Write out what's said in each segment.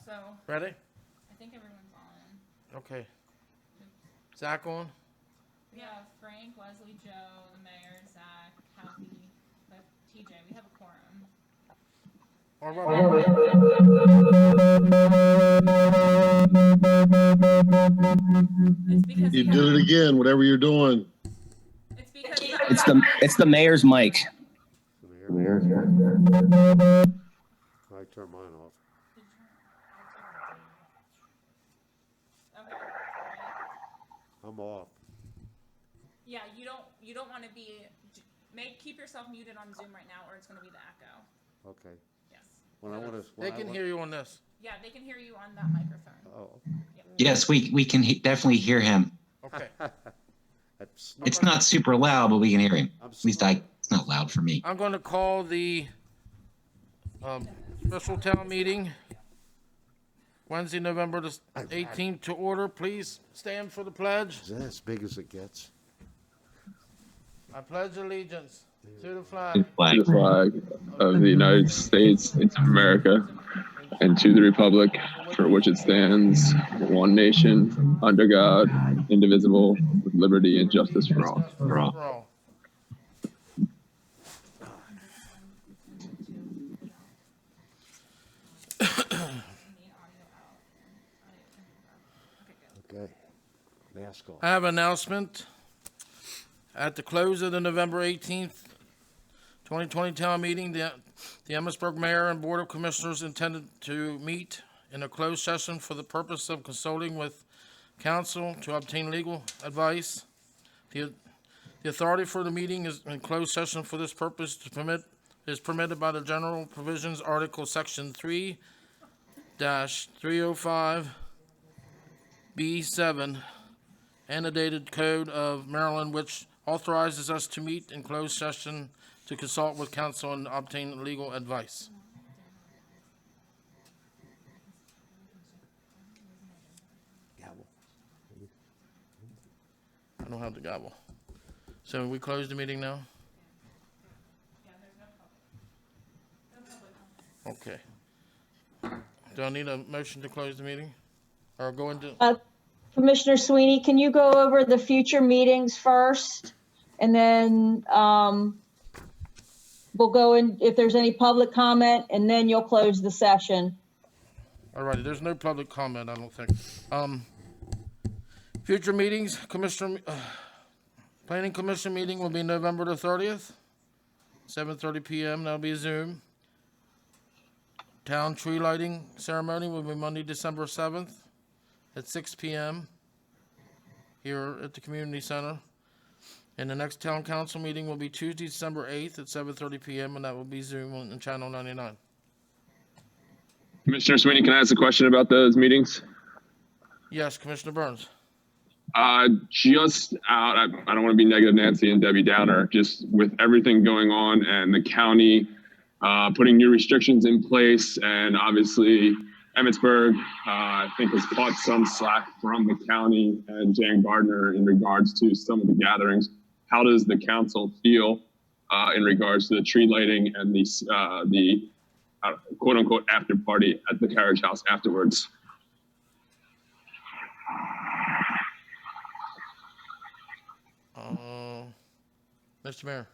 So. Ready? I think everyone's on. Okay. Zach on? We have Frank, Leslie, Joe, the mayor, Zach, Kathy, TJ. We have a quorum. All right. It's because you did it again, whatever you're doing. It's because it's the mayor's mic. The mayor? I turned mine off. Okay. I'm off. Yeah, you don't want to be. Keep yourself muted on Zoom right now, or it's going to be the echo. Okay. Yes. When I want to. They can hear you on this. Yeah, they can hear you on that microphone. Oh. Yep. Yes, we can definitely hear him. Okay. It's not super loud, but we can hear him. At least it's not loud for me. I'm going to call the special town meeting Wednesday, November the 18th to order. Please stand for the pledge. Is that as big as it gets? I pledge allegiance to the The flag flag. The flag of the United States of America and to the republic for which it stands, one nation, under God, indivisible, with liberty and justice for all. for all. Okay. Mask off. I have an announcement. At the close of the November 18th, 2020 town meeting, the Emmitsburg Mayor and Board of Commissioners intended to meet in a closed session for the purpose of consulting with counsel to obtain legal advice. The authority for the meeting is in closed session for this purpose is permitted by the general provisions article section 3-305B7 annotated code of Maryland, which authorizes us to meet in closed session to consult with counsel and obtain legal advice. Gavel. I don't have the gavel. So we close the meeting now? Yeah, there's no public. Okay. Do I need a motion to close the meeting? Or go into, Commissioner Sweeney, can you go over the future meetings first? And then we'll go in if there's any public comment, and then you'll close the session. all righty, there's no public comment, I don't think. Future meetings, Planning Commission meeting will be November the 30th, 7:30 p.m. That'll be Zoom. Town tree lighting ceremony will be Monday, December 7th at 6 p.m. here at the community center. And the next town council meeting will be Tuesday, December 8th at 7:30 p.m. and that will be Zoom on channel 99. Commissioner Sweeney, can I ask a question about those meetings? Yes, Commissioner Burns. Just out, I don't want to be negative Nancy and Debbie Downer, just with everything going on and the county putting new restrictions in place, and obviously Emmitsburg, I think, has caught some slack from the county and Jan Gardner in regards to some of the gatherings. How does the council feel in regards to the tree lighting and the quote unquote after party at the carriage house afterwards? Mr. Mayor.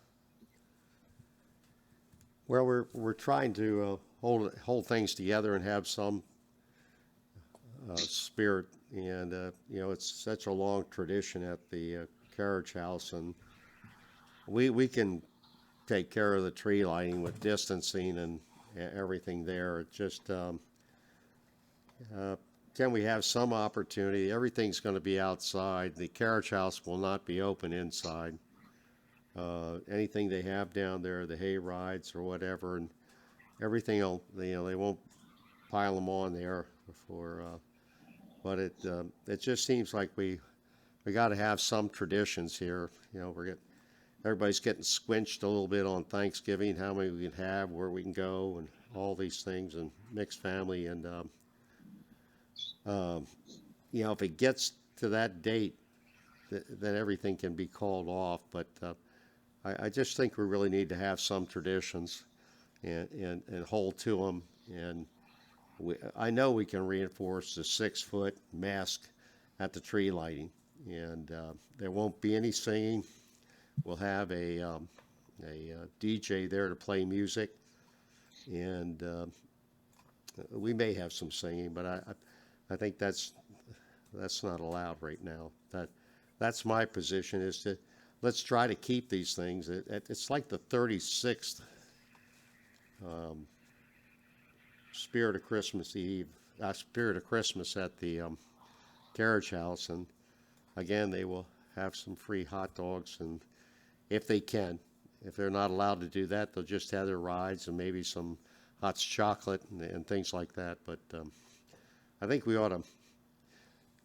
Well, we're trying to hold things together and have some spirit, and you know, it's such a long tradition at the carriage house, and we can take care of the tree lighting with distancing and everything there. It just can we have some opportunity? Everything's going to be outside. The carriage house will not be open inside. Anything they have down there, the hay rides or whatever, and everything else, you know, they won't pile them on there but it just seems like we got to have some traditions here. You know, everybody's getting squinched a little bit on Thanksgiving, how many we can have, where we can go, and all these things, and mixed family, and you know, if it gets to that date, then everything can be called off. But I just think we really need to have some traditions and hold to them, and I know we can reinforce the 6-foot mask at the tree lighting, and there won't be any singing. We'll have a DJ there to play music, and we may have some singing, but I think that's not allowed right now. That's my position, is to let's try to keep these things. It's like the 36th Spirit of Christmas Eve, Spirit of Christmas at the carriage house, and again they will have some free hot dogs, and if they can. If they're not allowed to do that, they'll just have their rides and maybe some hot chocolate and things like that. But I think we ought to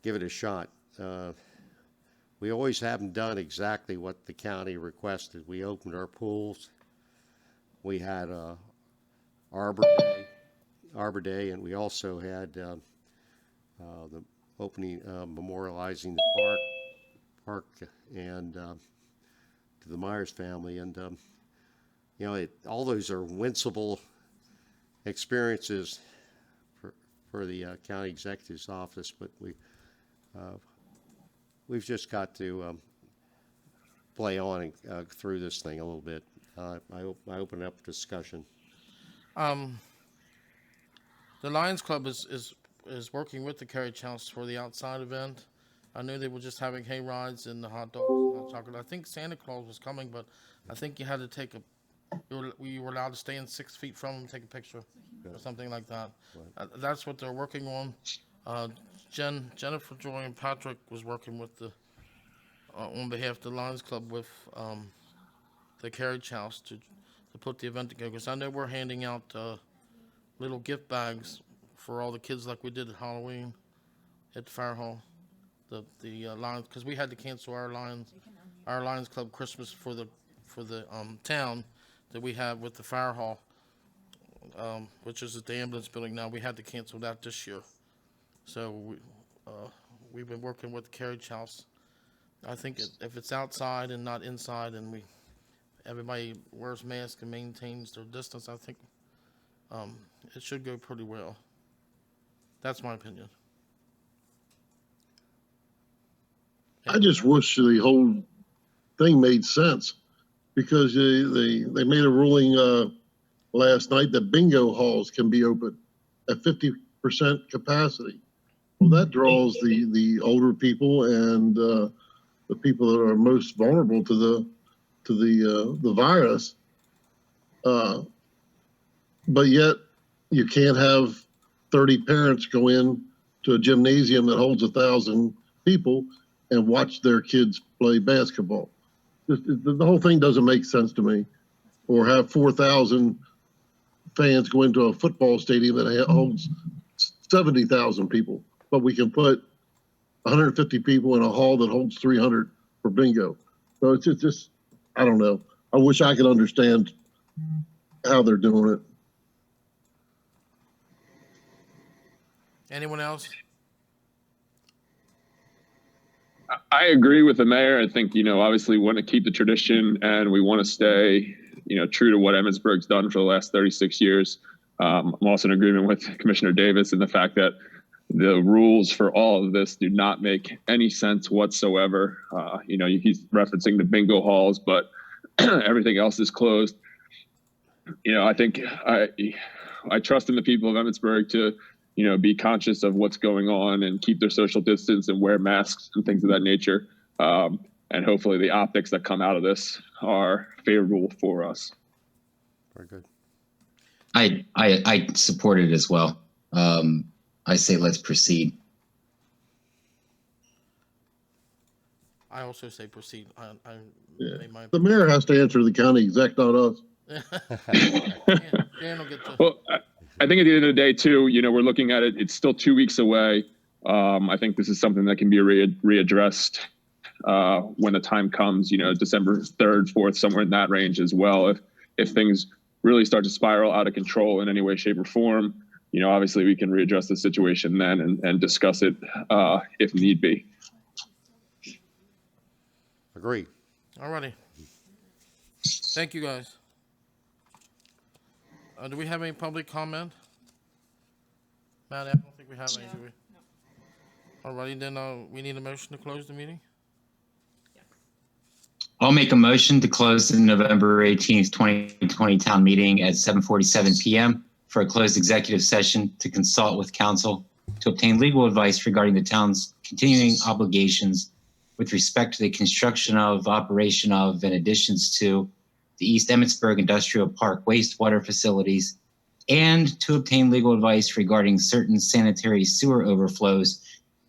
give it a shot. We always haven't done exactly what the county requested. We opened our pools. We had Arbor Day, and we also had the opening, memorializing the park and to the Myers family, and all those are winsable experiences for the county executive's office. But we've just got to play on and through this thing a little bit. I open up discussion. The Lions Club is working with the carriage house for the outside event. I knew they were just having hay rides and the hot dogs and hot chocolate. I think Santa Claus was coming, but I think you had to take you were allowed to stay in 6 feet from him and take a picture or something like that. Right. That's what they're working on. Jennifer, Joy, and Patrick was working with on behalf of the Lions Club with the carriage house to put the event together. Because I know we're handing out little gift bags for all the kids like we did at Halloween at the fire hall. The Lions, because we had to cancel our Lions Club Christmas for the town that we have with the fire hall, which is at the ambulance building now. We had to cancel that this year, so we've been working with the carriage house. I think if it's outside and not inside, and everybody wears masks and maintains their distance, I think it should go pretty well. That's my opinion. I just wish the whole thing made sense, because they made a ruling last night that bingo halls can be open at 50% capacity. Well, that draws the older people and the people that are most vulnerable to the virus. But yet you can't have 30 parents go in to a gymnasium that holds 1,000 people and watch their kids play basketball. The whole thing doesn't make sense to me. Or have 4,000 fans go into a football stadium that holds 70,000 people, but we can put 150 people in a hall that holds 300 for bingo. So it's just, I don't know. I wish I could understand how they're doing it. Anyone else? I agree with the mayor. I think, obviously we want to keep the tradition and we want to stay, true to what Emmitsburg's done for the last 36 years. I'm also in agreement with Commissioner Davis in the fact that the rules for all of this do not make any sense whatsoever. He's referencing the bingo halls, but everything else is closed. I think I trust in the people of Emmitsburg to, be conscious of what's going on and keep their social distance and wear masks and things of that nature. And hopefully the optics that come out of this are favorable for us. Very good. I support it as well. I say let's proceed. I also say proceed. The mayor has to answer the county exec, not us. Dan will get to. Well, I think at the end of the day, too, we're looking at it. It's still 2 weeks away. I think this is something that can be readdressed when the time comes. December 3rd, 4th, somewhere in that range as well. If things really start to spiral out of control in any way, shape, or form, obviously we can readdress the situation then and discuss it if need be. Agree. All righty. Thank you, guys. Do we have any public comment? Maddie, I don't think we have any, No. do we? Alrighty, then, we need a motion to close the meeting? I'll make a motion to close the November 18th, 2020 town meeting at 7:47 PM for a closed executive session to consult with counsel to obtain legal advice regarding the town's continuing obligations with respect to the construction of, operation of, and additions to the East Emmitsburg Industrial Park wastewater facilities, and to obtain legal advice regarding certain sanitary sewer overflows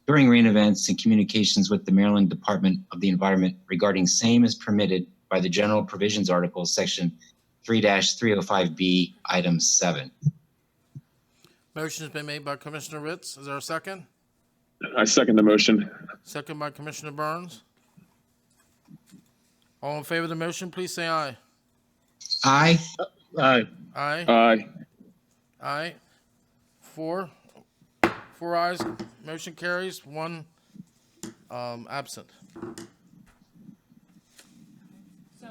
during rain events and communications with the Maryland Department of the Environment regarding same as permitted by the General Provisions Article, Section 3-305B, Item 7. Motion's been made by Commissioner Ritz. Is there a second? I second the motion. Second by Commissioner Burns. All in favor of the motion, please say aye. Aye. Aye. Aye. Aye. Aye. Four ayes. Motion carries. One absent. So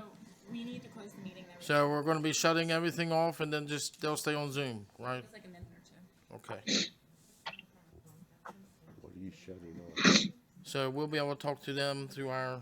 we need to close the meeting. Then So we're going to be shutting everything off, and then just they'll stay on Zoom, right? just like a minute or two. Okay. What are you shutting off? So we'll be able to talk to them through our